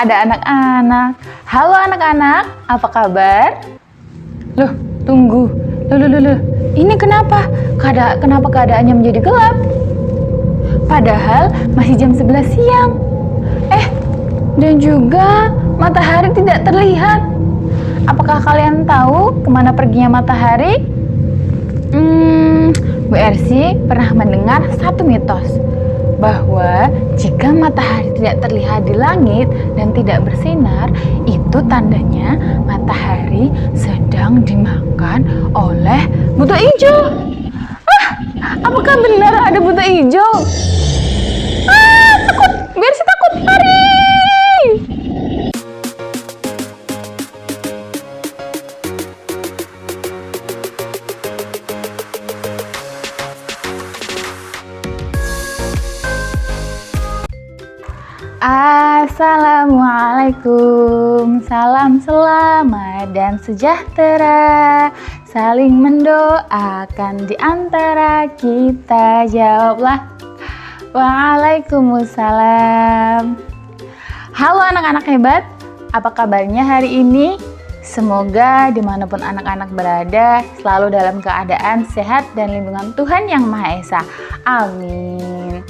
ada anak-anak. Halo anak-anak, apa kabar? Loh, tunggu. Loh. Ini kenapa? Kenapa keadaannya menjadi gelap? Padahal masih jam 11 siang. Dan juga matahari tidak terlihat. Apakah kalian tahu kemana perginya matahari? Bu Ersi pernah mendengar satu mitos bahwa jika matahari tidak terlihat di langit dan tidak bersinar, itu tandanya matahari sedang dimakan oleh buta hijau. Apakah benar ada buta hijau? Takut, Bu Ersi takut, lari! Assalamualaikum, salam selamat dan sejahtera, saling mendoakan di antara kita, jawablah. Waalaikumsalam. Halo anak-anak hebat, apa kabarnya hari ini? Semoga dimanapun anak-anak berada selalu dalam keadaan sehat dan lindungan Tuhan Yang Maha Esa. Amin.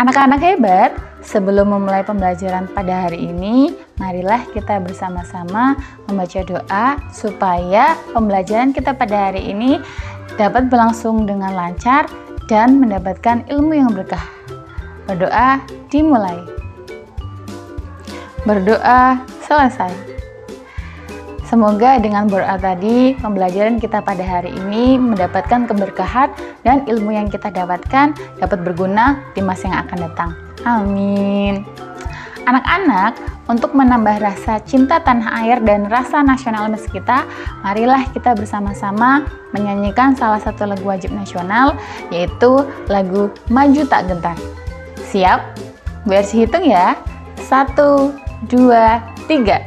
Anak-anak hebat, sebelum memulai pembelajaran pada hari ini, marilah kita bersama-sama membaca doa supaya pembelajaran kita pada hari ini dapat berlangsung dengan lancar dan mendapatkan ilmu yang berkah. Berdoa dimulai. Berdoa selesai. Semoga dengan berdoa tadi, pembelajaran kita pada hari ini mendapatkan keberkahan dan ilmu yang kita dapatkan dapat berguna di masa yang akan datang. Amin. Anak-anak, untuk menambah rasa cinta tanah air dan rasa nasionalisme kita, marilah kita bersama-sama menyanyikan salah satu lagu wajib nasional, yaitu lagu Maju Tak Gentar. Siap? Bu Ersi hitung ya. 1, 2, 3.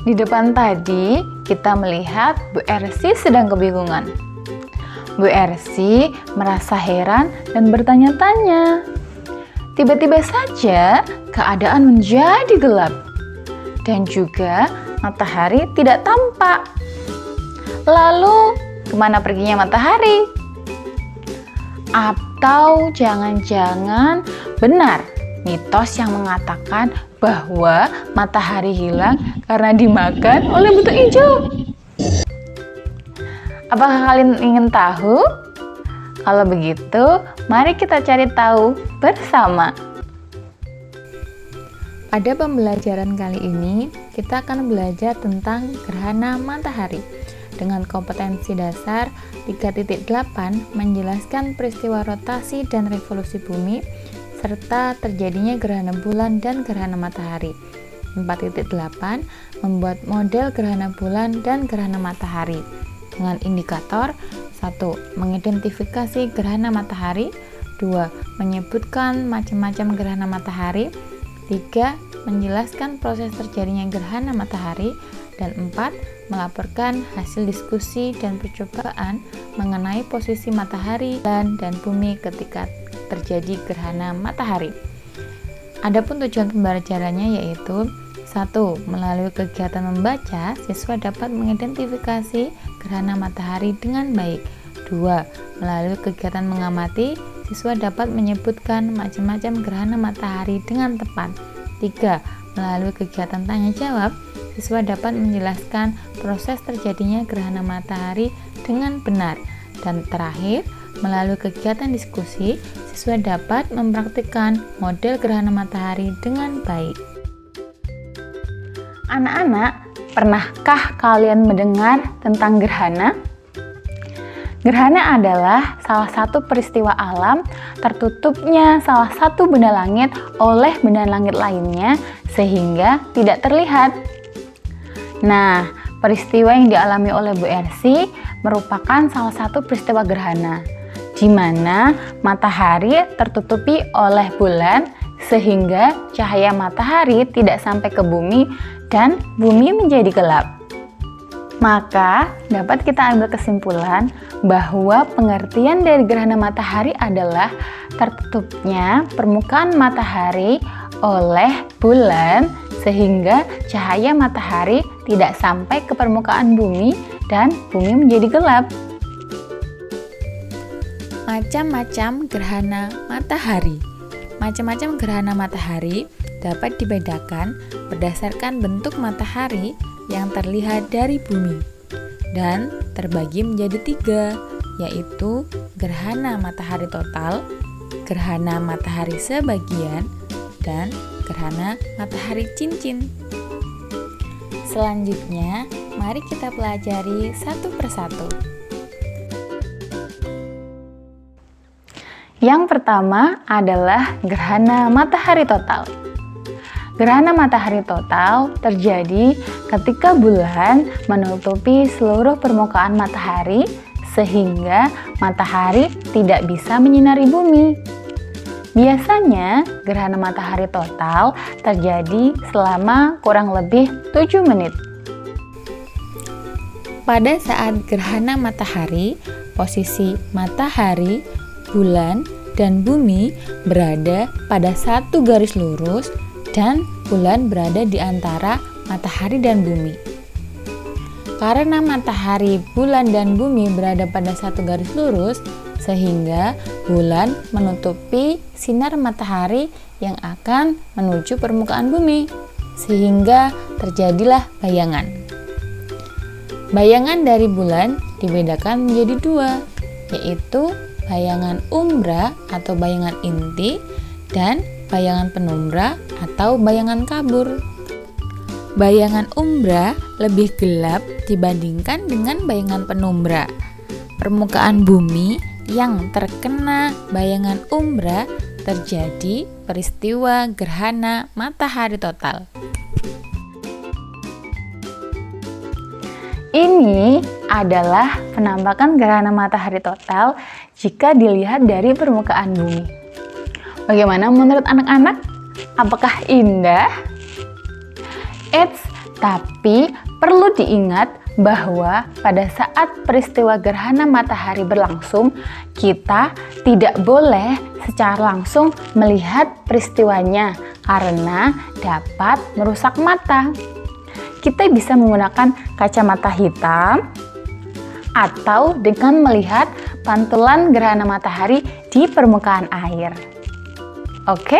Di depan tadi kita melihat Bu Ersi sedang kebingungan. Bu Ersi merasa heran dan bertanya-tanya. Tiba-tiba saja keadaan menjadi gelap dan juga matahari tidak tampak. Lalu kemana perginya matahari? Atau jangan-jangan benar mitos yang mengatakan bahwa matahari hilang karena dimakan oleh buta hijau. Apakah kalian ingin tahu? Kalau begitu, mari kita cari tahu bersama. Pada pembelajaran kali ini, kita akan belajar tentang gerhana matahari. dengan kompetensi dasar 3.8 menjelaskan peristiwa rotasi dan revolusi bumi serta terjadinya gerhana bulan dan gerhana matahari. 4.8 membuat model gerhana bulan dan gerhana matahari dengan indikator 1. Mengidentifikasi gerhana matahari, 2. Menyebutkan macam-macam gerhana matahari, 3. Menjelaskan proses terjadinya gerhana matahari, dan 4. Melaporkan hasil diskusi dan percobaan mengenai posisi matahari dan bumi ketika terjadi gerhana matahari. Adapun tujuan pembelajarannya yaitu 1. Melalui kegiatan membaca, siswa dapat mengidentifikasi gerhana matahari dengan baik. 2. Melalui kegiatan mengamati, siswa dapat menyebutkan macam-macam gerhana matahari dengan tepat. 3. Melalui kegiatan tanya jawab, siswa dapat menjelaskan proses terjadinya gerhana matahari dengan benar. Dan terakhir, melalui kegiatan diskusi, siswa dapat mempraktikkan model gerhana matahari dengan baik. Anak-anak, pernahkah kalian mendengar tentang gerhana? Gerhana adalah salah satu peristiwa alam tertutupnya salah satu benda langit oleh benda langit lainnya sehingga tidak terlihat. Nah, peristiwa yang dialami oleh Bu Ersi merupakan salah satu peristiwa gerhana, di mana matahari tertutupi oleh bulan sehingga cahaya matahari tidak sampai ke bumi dan bumi menjadi gelap. Maka dapat kita ambil kesimpulan bahwa pengertian dari gerhana matahari adalah tertutupnya permukaan matahari oleh bulan sehingga cahaya matahari tidak sampai ke permukaan bumi dan bumi menjadi gelap. Macam-macam gerhana matahari. Macam-macam gerhana matahari dapat dibedakan berdasarkan bentuk matahari yang terlihat dari bumi dan terbagi menjadi 3, yaitu gerhana matahari total, gerhana matahari sebagian, dan gerhana matahari cincin. Selanjutnya, mari kita pelajari satu persatu. Yang pertama adalah gerhana matahari total. Gerhana matahari total terjadi ketika bulan menutupi seluruh permukaan matahari sehingga matahari tidak bisa menyinari bumi. Biasanya gerhana matahari total terjadi selama kurang lebih 7 menit. Pada saat gerhana matahari, posisi matahari, bulan, dan bumi berada pada satu garis lurus dan bulan berada di antara matahari dan bumi. Karena matahari, bulan, dan bumi berada pada satu garis lurus, sehingga bulan menutupi sinar matahari yang akan menuju permukaan bumi, sehingga terjadilah bayangan. Bayangan dari bulan dibedakan menjadi 2, yaitu bayangan umbra atau bayangan inti dan bayangan penumbra atau bayangan kabur. Bayangan umbra lebih gelap dibandingkan dengan bayangan penumbra. Permukaan bumi yang terkena bayangan umbra terjadi peristiwa gerhana matahari total. Ini adalah penampakan gerhana matahari total jika dilihat dari permukaan bumi. Bagaimana menurut anak-anak? Apakah indah? Eits, tapi perlu diingat bahwa pada saat peristiwa gerhana matahari berlangsung, kita tidak boleh secara langsung melihat peristiwanya karena dapat merusak mata. Kita bisa menggunakan kacamata hitam atau dengan melihat pantulan gerhana matahari di permukaan air. Oke?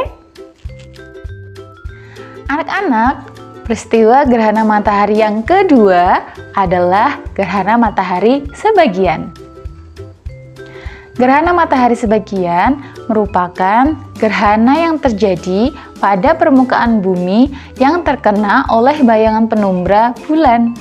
Anak-anak, peristiwa gerhana matahari yang kedua adalah gerhana matahari sebagian. Gerhana matahari sebagian merupakan gerhana yang terjadi pada permukaan bumi yang terkena oleh bayangan penumbra bulan.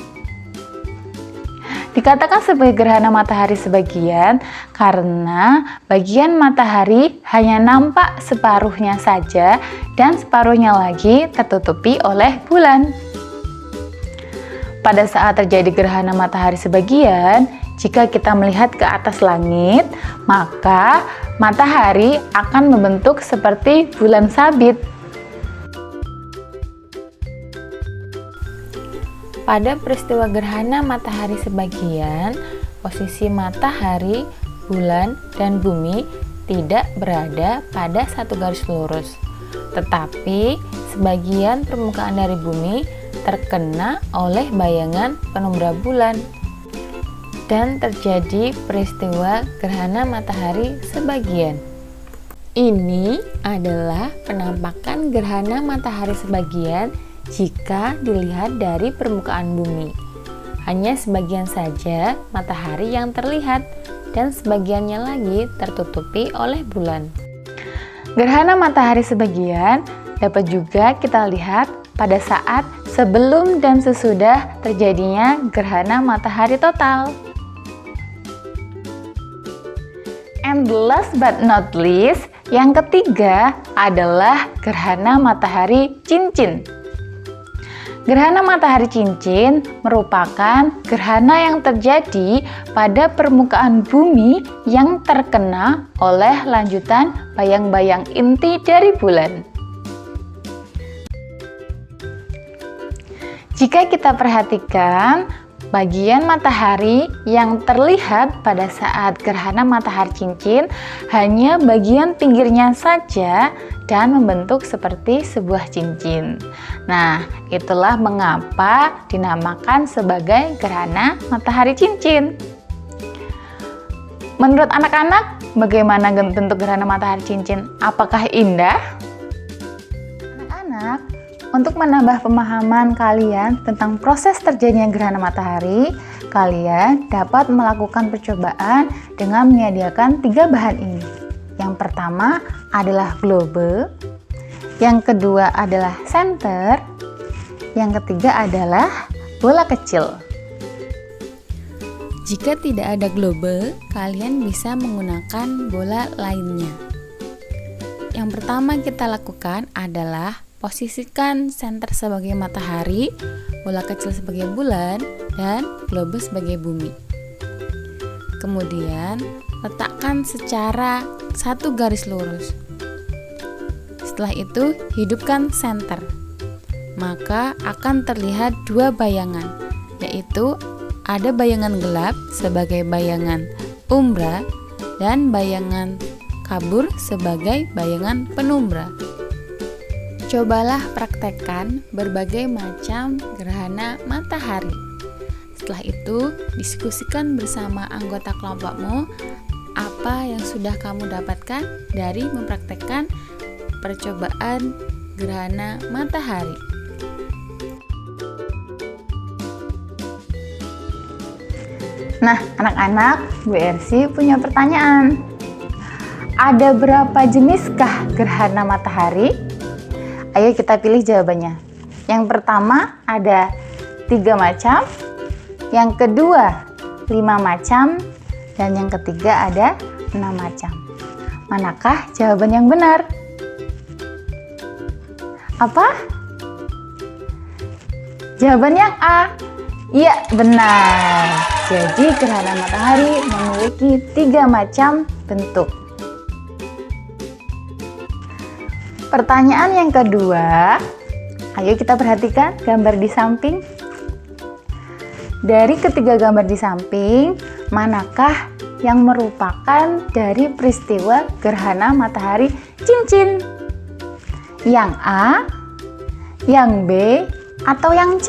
Dikatakan sebagai gerhana matahari sebagian karena bagian matahari hanya nampak separuhnya saja dan separuhnya lagi tertutupi oleh bulan. Pada saat terjadi gerhana matahari sebagian, jika kita melihat ke atas langit, maka matahari akan membentuk seperti bulan sabit. Pada peristiwa gerhana matahari sebagian, posisi matahari, bulan, dan bumi tidak berada pada satu garis lurus, tetapi sebagian permukaan dari bumi terkena oleh bayangan penumbra bulan dan terjadi peristiwa gerhana matahari sebagian. Ini adalah penampakan gerhana matahari sebagian jika dilihat dari permukaan bumi. Hanya sebagian saja matahari yang terlihat dan sebagiannya lagi tertutupi oleh bulan. Gerhana matahari sebagian dapat juga kita lihat pada saat sebelum dan sesudah terjadinya gerhana matahari total. And last but not least, yang ketiga adalah gerhana matahari cincin. Gerhana matahari cincin merupakan gerhana yang terjadi pada permukaan bumi yang terkena oleh lanjutan bayang-bayang inti dari bulan. Jika kita perhatikan, bagian matahari yang terlihat pada saat gerhana matahari cincin hanya bagian pinggirnya saja dan membentuk seperti sebuah cincin. Nah, itulah mengapa dinamakan sebagai gerhana matahari cincin. Menurut anak-anak, bagaimana bentuk gerhana matahari cincin? Apakah indah? Anak-anak, untuk menambah pemahaman kalian tentang proses terjadinya gerhana matahari, kalian dapat melakukan percobaan dengan menyediakan 3 bahan ini. Yang pertama adalah globe, yang kedua adalah senter, yang ketiga adalah bola kecil. Jika tidak ada globe, kalian bisa menggunakan bola lainnya. Yang pertama kita lakukan adalah posisikan senter sebagai matahari, bola kecil sebagai bulan, dan globe sebagai bumi. Kemudian letakkan secara satu garis lurus. Setelah itu hidupkan senter. Maka akan terlihat 2 bayangan, yaitu ada bayangan gelap sebagai bayangan umbra dan bayangan kabur sebagai bayangan penumbra. Cobalah praktekkan berbagai macam gerhana matahari. Setelah itu, diskusikan bersama anggota kelompokmu apa yang sudah kamu dapatkan dari mempraktekkan percobaan gerhana matahari. Nah, anak-anak, Bu Ersi punya pertanyaan. Ada berapa jeniskah gerhana matahari? Ayo kita pilih jawabannya. Yang pertama ada 3 macam, yang kedua 5 macam, dan yang ketiga ada 6 macam. Manakah jawaban yang benar? Apa? Jawaban yang A. Iya, benar. Jadi gerhana matahari memiliki 3 macam bentuk. Pertanyaan yang kedua, ayo kita perhatikan gambar di samping. Dari ketiga gambar di samping, manakah yang merupakan dari peristiwa gerhana matahari cincin? Yang A, yang B, atau yang C?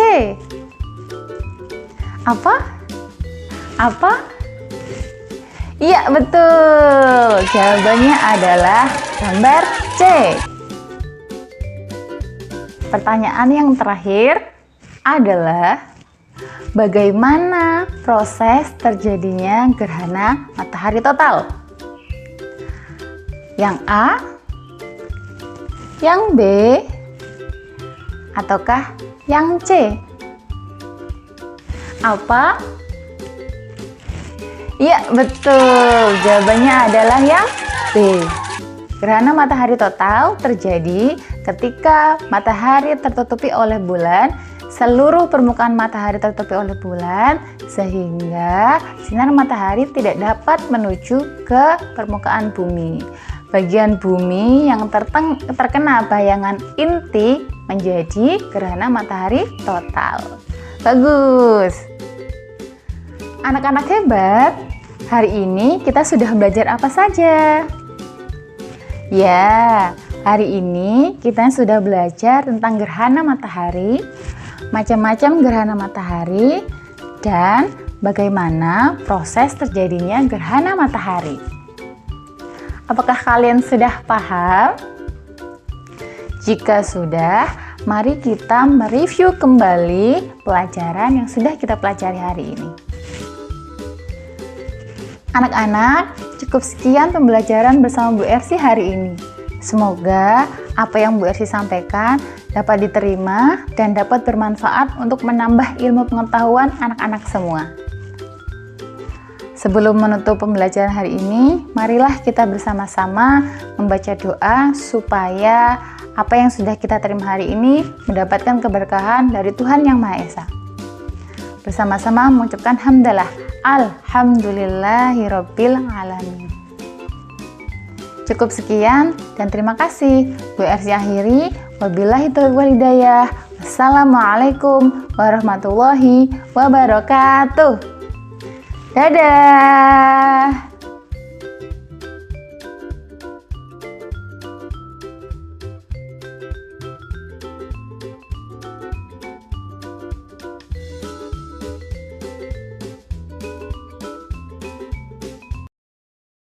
Apa? Iya, betul. Jawabannya adalah gambar C. Pertanyaan yang terakhir adalah bagaimana proses terjadinya gerhana matahari total? Yang A, yang B, ataukah yang C? Apa? Iya, betul. Jawabannya adalah yang B. Gerhana matahari total terjadi ketika matahari tertutupi oleh bulan, seluruh permukaan matahari tertutupi oleh bulan, sehingga sinar matahari tidak dapat menuju ke permukaan bumi. Bagian bumi yang terkena bayangan inti menjadi gerhana matahari total. Bagus. Anak-anak hebat, hari ini kita sudah belajar apa saja? Ya, hari ini kita sudah belajar tentang gerhana matahari, macam-macam gerhana matahari, dan bagaimana proses terjadinya gerhana matahari. Apakah kalian sudah paham? Jika sudah, mari kita mereview kembali pelajaran yang sudah kita pelajari hari ini. Anak-anak, cukup sekian pembelajaran bersama Bu Ersi hari ini. Semoga apa yang Bu Ersi sampaikan dapat diterima dan dapat bermanfaat untuk menambah ilmu pengetahuan anak-anak semua. Sebelum menutup pembelajaran hari ini, marilah kita bersama-sama membaca doa supaya apa yang sudah kita terima hari ini mendapatkan keberkahan dari Tuhan Yang Maha Esa. Bersama-sama mengucapkan hamdalah. Alhamdulillahirabbil alamin. Cukup sekian dan terima kasih. Bu Ersi akhiri. Wabillahi taufiq wal hidayah. Wassalamualaikum warahmatullahi wabarakatuh. Dadah.